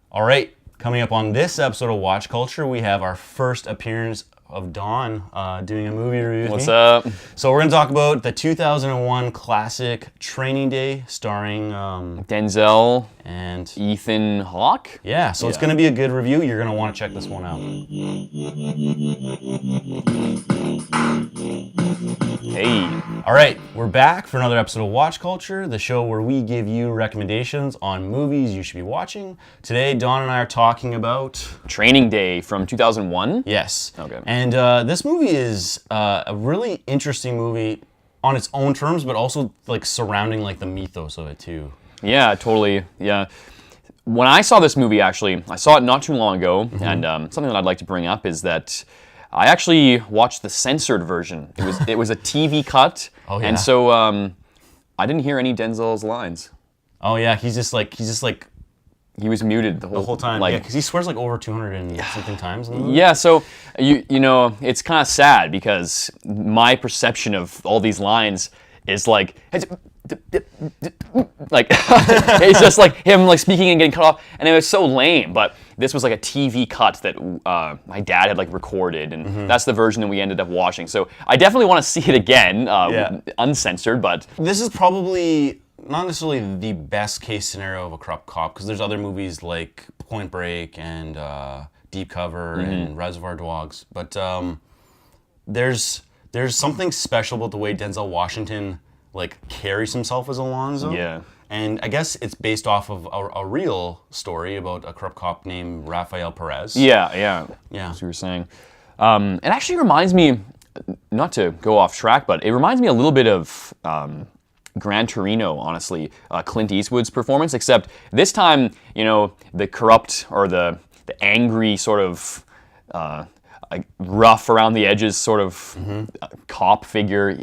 All right, coming up on this episode of Watch Culture, we have our first appearance of Don doing a movie review with What's me. up? So we're going to talk about the 2001 classic Training Day starring Denzel and Ethan Hawke? yeah, so it's going to be a good review. You're going to want to check this one out. Hey. All right, we're back for another episode of Watch Culture, the show where we give you recommendations on movies you should be watching. Today, Don and I are talking about Training Day from 2001? Yes. Okay. And this movie is a really interesting movie on its own terms, but also like surrounding like the mythos of it too. Yeah, totally. Yeah. When I saw this movie, actually, I saw it not too long ago, and something that I'd like to bring up is that I actually watched the censored version. It was a TV cut, and so I didn't hear any Denzel's lines. Oh yeah, he's just like he was muted the whole time. Like, yeah, because he swears like over 200 and something times in the movie. Yeah, so you know, it's kind of sad because my perception of all these lines is like it's just like him like speaking and getting cut off, and it was so lame. But this was like a TV cut that my dad had like recorded, and that's the version that we ended up watching. So I definitely want to see it again, uncensored. But this is probably not necessarily the best case scenario of a corrupt cop, because there's other movies like Point Break and Deep Cover and Reservoir Dogs, but there's something special about the way Denzel Washington like carries himself as Alonzo. Yeah. And I guess it's based off of a real story about a corrupt cop named Rafael Perez. yeah, Yeah. as you were saying, it actually reminds me, not to go off track, but it reminds me a little bit of Gran Torino, honestly, Clint Eastwood's performance, except this time, you know, the corrupt or the angry sort of like rough around the edges sort of cop figure.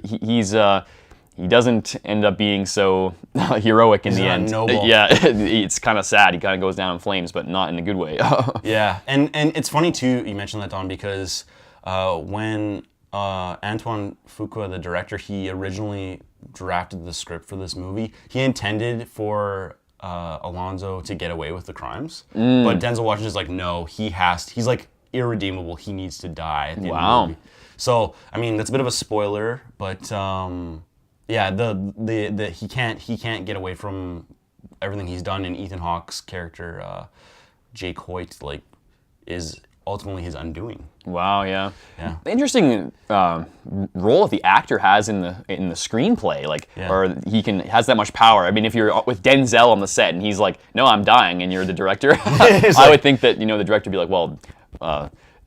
He doesn't end up being so heroic in the end. Noble. Yeah, it's kind of sad. He kind of goes down in flames, but not in a good way. Yeah, and it's funny too, you mentioned that, Don, because when Antoine Fuqua, the director, he originally drafted the script for this movie, he intended for Alonzo to get away with the crimes, but Denzel Washington's like, no, he's like irredeemable. He needs to die at the end of the movie. So, I mean, that's a bit of a spoiler, but yeah, the he can't get away from everything he's done, and Ethan Hawke's character, Jake Hoyt, like, is ultimately his undoing. Wow, yeah. Interesting role that the actor has in the screenplay, like, or he has that much power. I mean, if you're with Denzel on the set and he's like, "No, I'm dying," and you're the director, I would think that, you know, the director would be like, "Well,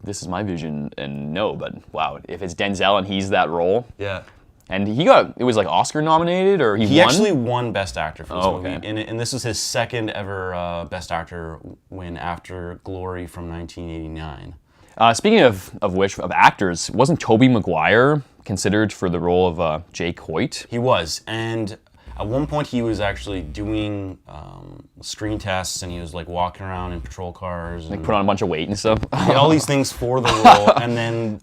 this is my vision," and no, but wow, if it's Denzel and he's that role, yeah. And it was like Oscar nominated, or he won? Actually won Best Actor for this movie, okay. and this was his second ever Best Actor win after Glory from 1989. Speaking of actors, wasn't Tobey Maguire considered for the role of Jake Hoyt? He was, and at one point he was actually doing screen tests, and he was like walking around in patrol cars, and Like put on a bunch of weight and stuff. all these things for the role, and then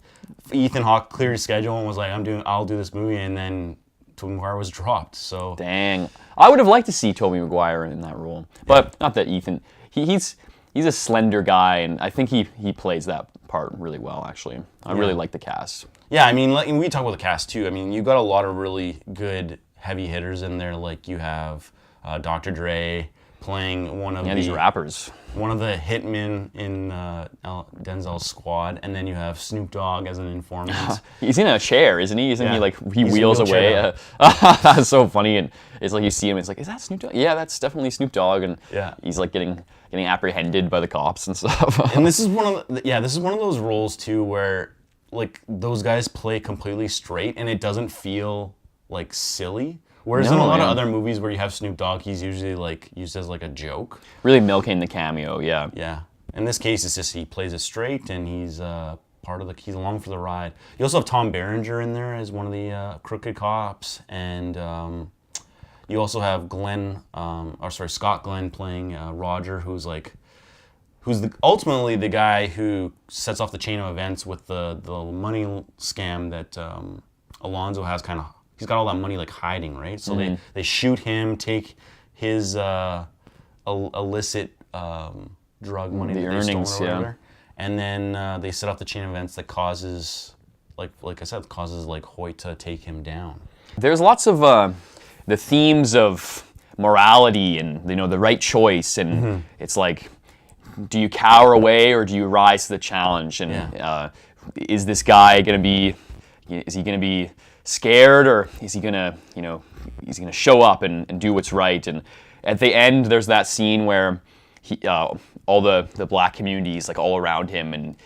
Ethan Hawke cleared his schedule and was like, I'll do this movie, and then Tobey Maguire was dropped. So dang, I would have liked to see Tobey Maguire in that role, but not that Ethan. He's a slender guy, and I think he plays that part really well. Actually, I really like the cast. Yeah, I mean, we talk about the cast too. I mean, you've got a lot of really good heavy hitters in there. Like you have Dr. Dre playing one of these rappers. One of the hitmen in Denzel's squad, and then you have Snoop Dogg as an informant. He's in a chair, isn't he? Isn't he like he wheels away? That's so funny, and it's like you see him. It's like, is that Snoop Dogg? Yeah, that's definitely Snoop Dogg, and he's like getting apprehended by the cops and stuff. And this is one of those roles too where like those guys play completely straight, and it doesn't feel like silly. Whereas in a lot of other movies where you have Snoop Dogg, he's usually like used as like a joke. Really milking the cameo, yeah. Yeah. In this case, it's just he plays it straight, and he's he's along for the ride. You also have Tom Berenger in there as one of the crooked cops, and you also have Scott Glenn playing Roger, who's ultimately the guy who sets off the chain of events with the money scam that Alonzo has kind of. He's got all that money like hiding, right? So they shoot him, take his illicit drug money The that they stole earnings, or yeah. whatever. And then they set off the chain of events that causes, like I said, causes like Hoyt to take him down. There's lots of the themes of morality and the right choice, and it's like, do you cower away or do you rise to the challenge? And is this guy gonna be? Is he gonna be scared, or is he gonna he's gonna show up and do what's right? And at the end, there's that scene where all the black community is like all around him, and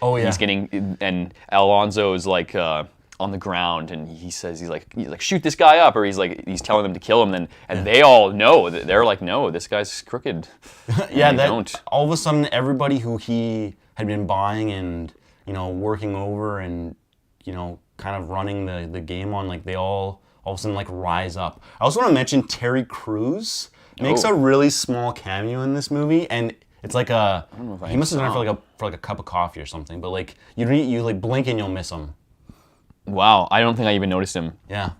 and Alonzo is like on the ground, and he says he's like shoot this guy up, or he's telling them to kill him, and they all know that they're like, no, this guy's crooked. Don't. All of a sudden, everybody who he had been buying and working over and kind of running the game on, like they all of a sudden like rise up. I also want to mention Terry Crews makes a really small cameo in this movie, and it's like he must have done it for like a cup of coffee or something, but like you like blink and you'll miss him. Wow, I don't think I even noticed him. Yeah,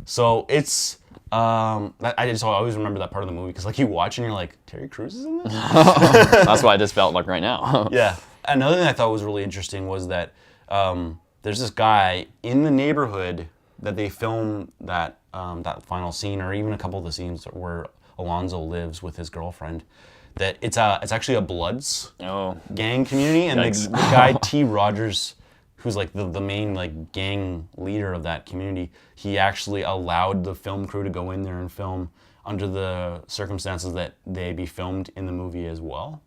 so it's I just always remember that part of the movie because like you watch and you're like, Terry Crews is in this. That's what I just felt like right now. Yeah. Another thing I thought was really interesting was that there's this guy in the neighborhood that they film that final scene, or even a couple of the scenes where Alonzo lives with his girlfriend. That it's actually a Bloods gang community, and the guy T. Rogers, who's like the main like gang leader of that community, he actually allowed the film crew to go in there and film under the circumstances that they be filmed in the movie as well.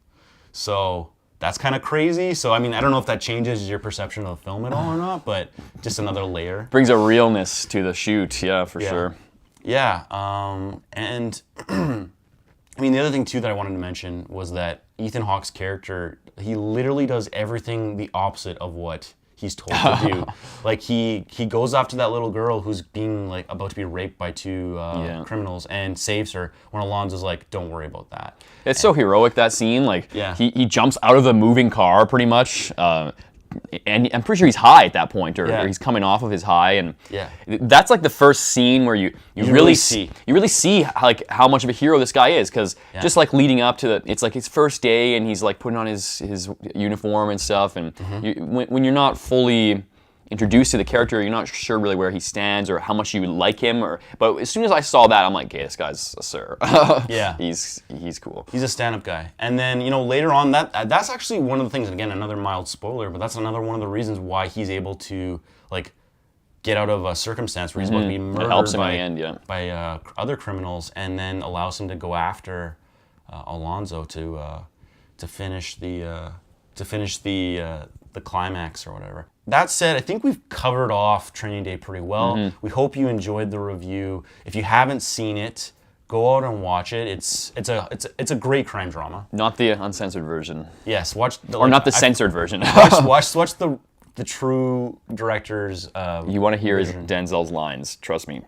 So that's kind of crazy. So I mean, I don't know if that changes your perception of the film at all or not, but just another layer. Brings a realness to the shoot, for sure. Yeah, and I mean, the other thing too that I wanted to mention was that Ethan Hawke's character, he literally does everything the opposite of what he's told to do. Like he goes after that little girl who's being like about to be raped by two criminals and saves her when Alonzo's like, don't worry about that. It's so heroic, that scene. Like he jumps out of the moving car pretty much. And I'm pretty sure he's high at that point, or he's coming off of his high, and that's like the first scene where you really see like how much of a hero this guy is, because just like leading up to it's like his first day, and he's like putting on his uniform and stuff, and when you're not fully introduced to the character, you're not sure really where he stands or how much you like him. But as soon as I saw that, I'm like, okay, this guy's a sir. He's cool. He's a stand-up guy. And then later on, that's actually one of the things. And again, another mild spoiler, but that's another one of the reasons why he's able to like get out of a circumstance where he's about to be murdered by other criminals, and then allows him to go after Alonzo to finish the climax or whatever. That said, I think we've covered off Training Day pretty well. We hope you enjoyed the review. If you haven't seen it, go out and watch it. It's a great crime drama. Not the uncensored version. Yes, watch not the censored version. watch the true director's. You want to hear Denzel's lines? Trust me.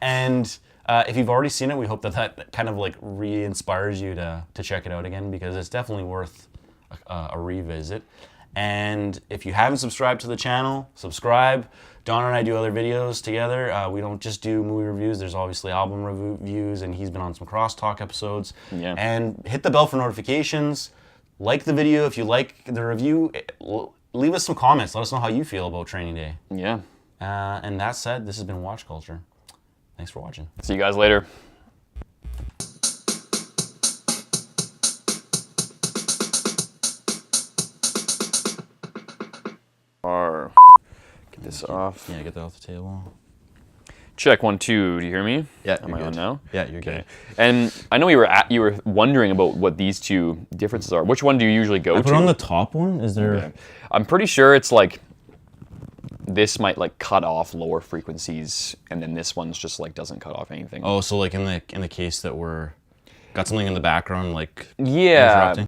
And if you've already seen it, we hope that kind of like re-inspires you to check it out again, because it's definitely worth a revisit. And if you haven't subscribed to the channel, subscribe. Don and I do other videos together. We don't just do movie reviews. There's obviously album reviews, and he's been on some crosstalk episodes. Yeah. And hit the bell for notifications. Like the video if you like the review. Leave us some comments. Let us know how you feel about Training Day. Yeah. And that said, this has been Watch Culture. Thanks for watching. See you guys later. Get this off. Yeah, get that off the table. Check 1, 2. Do you hear me? Yeah. Am I on now? Yeah, you're good. And I know you were wondering about what these two differences are. Which one do you usually go to? Put on the top one. Is there? Okay. I'm pretty sure it's like this might like cut off lower frequencies, and then this one's just like doesn't cut off anything. Oh, so like in the case that we're got something in the background, like interrupting?